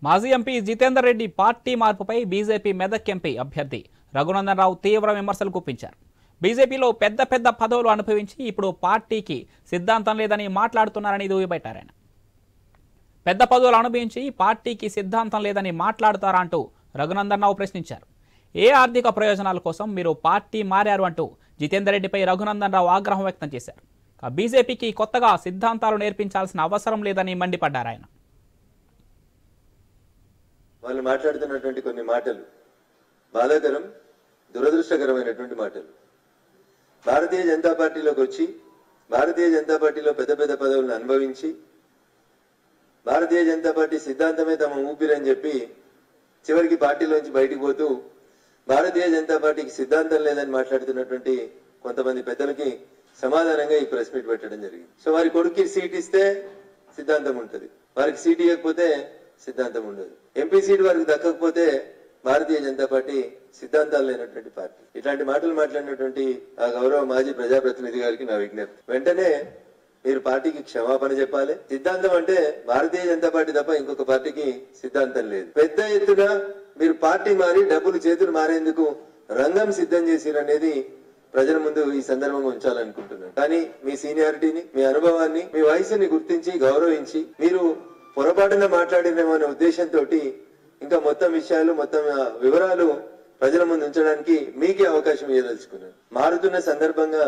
మాజీ MP Jitender Reddy party మార్పుపై BJP Medak MP అభ్యర్థి రఘునందన్ రావు తీవ్ర విమర్శలు గుప్పించారు. బీజేపీలో పెద్ద పెద్ద పదవులు అనుభవించి ఇప్పుడు పార్టీకి సిద్ధాంతం లేదని మాట్లాడుతున్నారని దుయ్యబట్టారు. ఆయన పెద్ద పదవులు అనుభవించి పార్టీకి సిద్ధాంతం లేదని మాట్లాడుతారా అంటూ రఘునందన్ రావు ప్రశ్నించారు. ఏ ఆర్థిక ప్రయోజనాల కోసం మీరు పార్టీ మారారు అంటూ జితేందర్ రెడ్డిపై రఘునందన్ రావు ఆగ్రహం వ్యక్తం చేశారు. బీజేపీకి కొత్తగా సిద్ధాంతాలు నేర్పించాల్సిన అవసరం లేదని మండిపడ్డారు. ఆయన వాళ్ళు మాట్లాడుతున్నటువంటి కొన్ని మాటలు బాధాకరం, దురదృష్టకరమైనటువంటి మాటలు. భారతీయ జనతా పార్టీలోకి వచ్చి భారతీయ జనతా పార్టీలో పెద్ద పెద్ద పదవులను అనుభవించి భారతీయ జనతా పార్టీ సిద్ధాంతమే తమ ఊపిరని చెప్పి చివరికి పార్టీలోంచి బయటికి పోతూ భారతీయ జనతా పార్టీకి సిద్ధాంతం లేదని మాట్లాడుతున్నటువంటి కొంతమంది పెద్దలకి సమాధానంగా ఈ ప్రెస్ మీట్ పెట్టడం జరిగింది. సో వారి కొడుక్కి సీట్ ఇస్తే సిద్ధాంతం ఉంటుంది, వారికి సీట్ ఇవ్వకపోతే సిద్ధాంతం ఉండదు. ఎంపీ సీట్ వారికి దక్కకపోతే భారతీయ జనతా పార్టీ సిద్ధాంతాలు లేనటువంటి పార్టీ. ఇట్లాంటి మాటలు మాట్లాడినటువంటి ఆ గౌరవ మాజీ ప్రజాప్రతినిధి గారికి నా విజ్ఞప్తి, వెంటనే మీరు పార్టీకి క్షమాపణ చెప్పాలి. సిద్ధాంతం అంటే భారతీయ జనతా పార్టీ తప్ప ఇంకొక పార్టీకి సిద్ధాంతం లేదు. పెద్ద ఎత్తున మీరు పార్టీ మారి డబ్బులు చేతులు మారేందుకు రంగం సిద్ధం చేసిరనేది ప్రజల ముందు ఈ సందర్భంగా ఉంచాలనుకుంటున్నాను. కానీ మీ సీనియారిటీని, మీ అనుభవాన్ని, మీ వయసుని గుర్తించి గౌరవించి మీరు పొరపాటున మాట్లాడినేమో అనే ఉద్దేశంతో ఇంకా మొత్తం విషయాలు, మొత్తం వివరాలు ప్రజల ముందు ఉంచడానికి మీకే అవకాశం ఇవ్వదలుచుకున్నాను. మారుతున్న సందర్భంగా